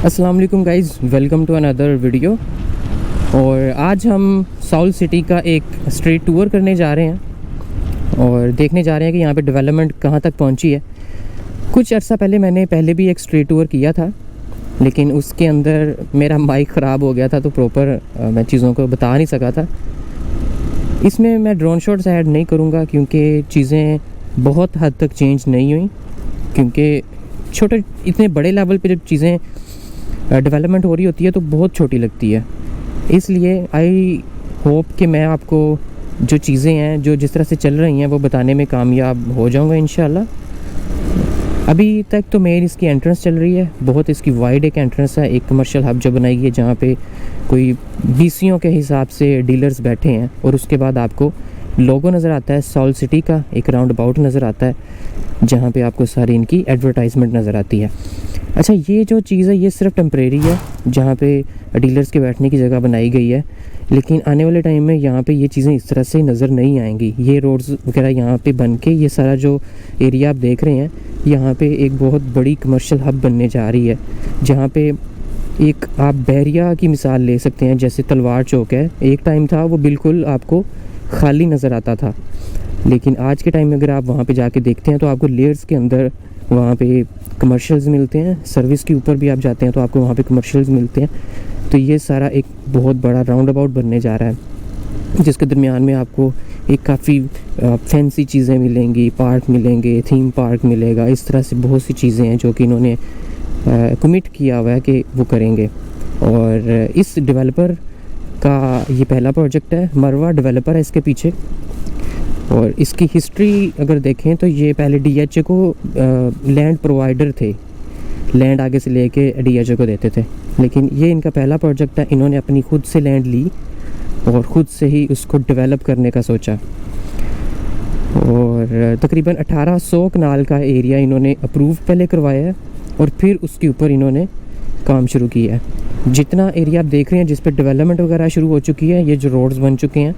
अस्सलाम वालेकुम guys, welcome to another video. और आज हम साउथ सिटी का एक स्ट्रीट टूर करने जा रहे हैं और देखने जा रहे हैं कि यहाँ पे डेवलपमेंट कहाँ तक पहुँची है। कुछ अर्सा पहले मैंने भी एक स्ट्रीट टूर किया था, लेकिन उसके अंदर मेरा माइक ख़राब हो गया था तो प्रॉपर मैं चीज़ों को बता नहीं सका था। इसमें मैं ड्रोन शॉट्स ऐड नहीं करूँगा क्योंकि चीज़ें बहुत हद तक चेंज नहीं हुई, क्योंकि छोटे इतने बड़े लेवल पे जब चीज़ें डेवलपमेंट हो रही होती है तो बहुत छोटी लगती है। इसलिए आई होप कि मैं आपको जो चीज़ें हैं जो जिस तरह से चल रही हैं वो बताने में कामयाब हो जाऊंगा इंशाल्लाह। अभी तक तो मेन इसकी एंट्रेंस चल रही है, बहुत इसकी वाइड एक एंट्रेंस है, एक कमर्शियल हब जो बनाई है जहाँ पे कोई बीसियों के हिसाब से डीलर्स बैठे हैं। और उसके बाद आपको लोगो नज़र आता है साउथ सिटी का, एक राउंड अबाउट नज़र आता है जहाँ पे आपको सारी इनकी एडवर्टाइजमेंट नज़र आती है। अच्छा, ये जो चीज़ है ये सिर्फ टेम्परेरी है जहाँ पे डीलर्स के बैठने की जगह बनाई गई है, लेकिन आने वाले टाइम में यहाँ पे ये चीज़ें इस तरह से नज़र नहीं आएंगी। ये रोड्स वगैरह यहाँ पे बन के ये सारा जो एरिया आप देख रहे हैं यहाँ पे एक बहुत बड़ी कमर्शियल हब बनने जा रही है, जहाँ पे एक आप बहरिया की मिसाल ले सकते हैं। जैसे तलवार चौक है, एक टाइम था वो बिल्कुल आपको खाली नज़र आता था, लेकिन आज के टाइम में अगर आप वहाँ पे जाके देखते हैं तो आपको लेयर्स के अंदर वहाँ पे कमर्शियल्स मिलते हैं। सर्विस के ऊपर भी आप जाते हैं तो आपको वहाँ पे कमर्शियल्स मिलते हैं। तो ये सारा एक बहुत बड़ा राउंड अबाउट बनने जा रहा है, जिसके दरमियान में आपको एक काफ़ी फैंसी चीज़ें मिलेंगी, पार्क मिलेंगे, थीम पार्क मिलेगा। इस तरह से बहुत सी चीज़ें हैं जो कि इन्होंने कमिट किया हुआ है कि वो करेंगे। और इस डेवलपर का ये पहला प्रोजेक्ट है, मरवा डेवलपर है इसके पीछे। और इसकी हिस्ट्री अगर देखें तो ये पहले DHA को लैंड प्रोवाइडर थे, लैंड आगे से लेके DHA को देते थे, लेकिन ये इनका पहला प्रोजेक्ट है। इन्होंने अपनी खुद से लैंड ली और ख़ुद से ही उसको डेवलप करने का सोचा। और तकरीबन 1800 कनाल का एरिया इन्होंने अप्रूव पहले करवाया है और फिर उसके ऊपर इन्होंने काम शुरू किया है। जितना एरिया आप देख रहे हैं जिस पर डेवलपमेंट वगैरह शुरू हो चुकी है, ये जो रोड्स बन चुके हैं,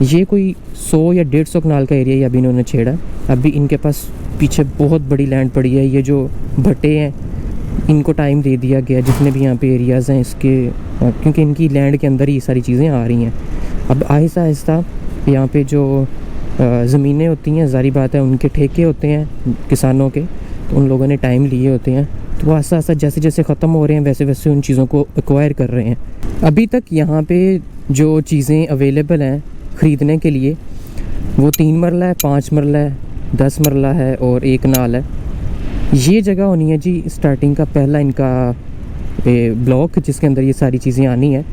ये कोई 100 या 150 कनाल का एरिया ही अभी इन्होंने छेड़ा। अभी इनके पास पीछे बहुत बड़ी लैंड पड़ी है। ये जो भट्टे हैं इनको टाइम दे दिया गया, जितने भी यहाँ पे एरियाज़ हैं इसके, क्योंकि इनकी लैंड के अंदर ही सारी चीज़ें आ रही हैं। अब आहिस्ता आहिस्ता यहाँ पे जो ज़मीनें होती हैं, ज़ाहिर बात है उनके ठेके होते हैं किसानों के, तो उन लोगों ने टाइम लिए होते हैं, तो वो आस्ता आस्ता जैसे जैसे ख़त्म हो रहे हैं वैसे वैसे उन चीज़ों को एक्वायर कर रहे हैं। अभी तक यहाँ पे जो चीज़ें अवेलेबल हैं ख़रीदने के लिए वो 3 मरला है, 5 मरला है, 10 मरला है और 1 नाल है। ये जगह होनी है जी स्टार्टिंग का पहला इनका ब्लॉक, जिसके अंदर ये सारी चीज़ें आनी है।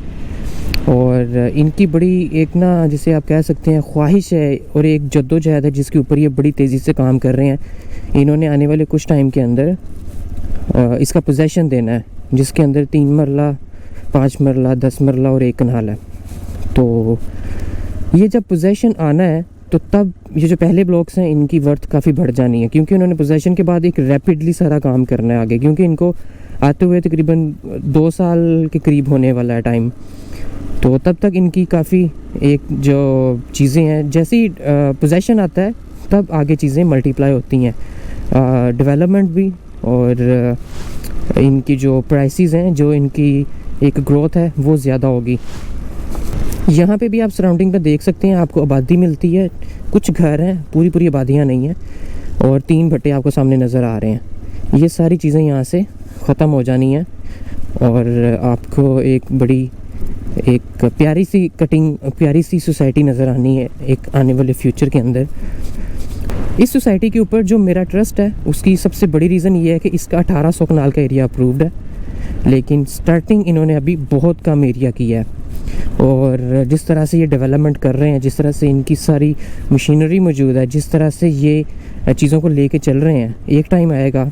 और इनकी बड़ी एक ना जिसे आप कह सकते हैं ख्वाहिश है और एक जद्दोजहद है जिसके ऊपर ये बड़ी तेज़ी से काम कर रहे हैं। इन्होंने आने वाले कुछ टाइम के अंदर इसका पोजेसन देना है, जिसके अंदर 3 मरला, 5 मरला, 10 मरला और 1 कनाल है। तो ये जब पोजेसन आना है तो तब ये जो पहले ब्लॉक्स हैं इनकी वर्थ काफ़ी बढ़ जानी है, क्योंकि उन्होंने पोजेसन के बाद एक रैपिडली सारा काम करना है आगे, क्योंकि इनको आते हुए तकरीबन 2 साल के करीब होने वाला है टाइम। तो तब तक इनकी काफ़ी एक जो चीज़ें हैं, जैसे ही पोजेसन आता है तब आगे चीज़ें मल्टीप्लाई होती हैं, डेवलपमेंट भी और इनकी जो प्राइसेस हैं, जो इनकी एक ग्रोथ है वो ज़्यादा होगी। यहाँ पे भी आप सराउंडिंग पे देख सकते हैं, आपको आबादी मिलती है, कुछ घर हैं, पूरी पूरी आबादियाँ नहीं हैं, और 3 भट्टे आपको सामने नज़र आ रहे हैं। ये सारी चीज़ें यहाँ से ख़त्म हो जानी हैं और आपको एक बड़ी एक प्यारी सी कटिंग, प्यारी सी सोसाइटी नज़र आनी है एक आने वाले फ्यूचर के अंदर। इस सोसाइटी के ऊपर जो मेरा ट्रस्ट है उसकी सबसे बड़ी रीज़न ये है कि इसका 1800 कनाल का एरिया अप्रूव्ड है, लेकिन स्टार्टिंग इन्होंने अभी बहुत कम एरिया किया है। और जिस तरह से ये डेवलपमेंट कर रहे हैं, जिस तरह से इनकी सारी मशीनरी मौजूद है, जिस तरह से ये चीज़ों को लेके चल रहे हैं, एक टाइम आएगा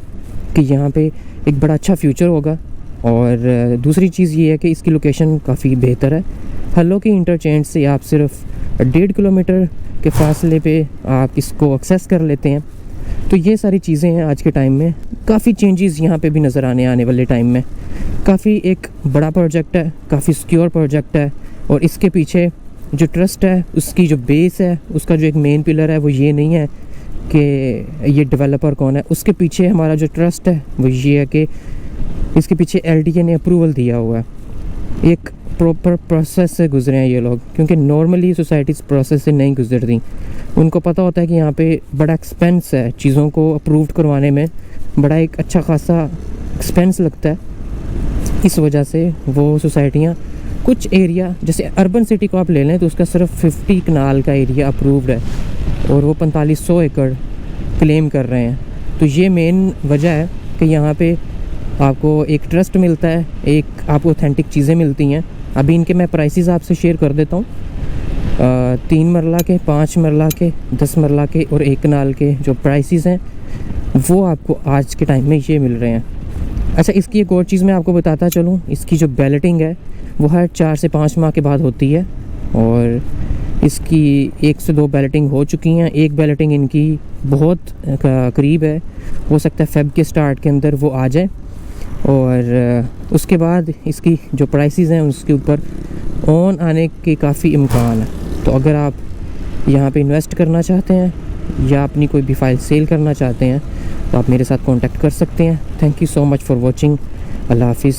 कि यहाँ पे एक बड़ा अच्छा फ्यूचर होगा। और दूसरी चीज़ ये है कि इसकी लोकेशन काफ़ी बेहतर है। हल्लो की इंटरचेंज से आप सिर्फ 1.5 किलोमीटर के फासले पे आप इसको एक्सेस कर लेते हैं। तो ये सारी चीज़ें हैं आज के टाइम में। काफ़ी चेंजेस यहाँ पे भी नज़र आने वाले टाइम में। काफ़ी एक बड़ा प्रोजेक्ट है, काफ़ी सिक्योर प्रोजेक्ट है, और इसके पीछे जो ट्रस्ट है, उसकी जो बेस है, उसका जो एक मेन पिलर है वो ये नहीं है कि ये डेवलपर कौन है। उसके पीछे हमारा जो ट्रस्ट है वो ये है कि इसके पीछे LDA ने अप्रूवल दिया हुआ है, एक प्रॉपर प्रोसेस से गुजरे हैं ये लोग, क्योंकि नॉर्मली सोसाइटीज़ प्रोसेस से नहीं गुजरती। उनको पता होता है कि यहाँ पे बड़ा एक्सपेंस है, चीज़ों को अप्रूव करवाने में बड़ा एक अच्छा खासा एक्सपेंस लगता है। इस वजह से वो सोसाइटियाँ कुछ एरिया, जैसे अर्बन सिटी को आप ले लें तो उसका सिर्फ 50 कनाल का एरिया अप्रूव्ड है और वो 4500 एकड़ क्लेम कर रहे हैं। तो ये मेन वजह है कि यहाँ पे आपको एक ट्रस्ट मिलता है, एक आपको ऑथेंटिक चीज़ें मिलती हैं। अभी इनके मैं प्राइसेस आपसे शेयर कर देता हूँ। 3 मरला के, 5 मरला के, 10 मरला के और 1 कनाल के जो प्राइसेस हैं वो आपको आज के टाइम में ये मिल रहे हैं। अच्छा, इसकी एक और चीज़ मैं आपको बताता चलूँ, इसकी जो बैलेटिंग है वो हर 4 से 5 माह के बाद होती है और इसकी 1 से 2 बैलेटिंग हो चुकी हैं। एक बैलेटिंग इनकी बहुत करीब है, हो सकता है फेब के स्टार्ट के अंदर वो आ जाए और उसके बाद इसकी जो प्राइसेस हैं उसके ऊपर ऑन आने के काफ़ी इम्कान है। तो अगर आप यहाँ पे इन्वेस्ट करना चाहते हैं या अपनी कोई भी फ़ाइल सेल करना चाहते हैं तो आप मेरे साथ कांटेक्ट कर सकते हैं। Thank you so much for watching. अल्लाह हाफिज़।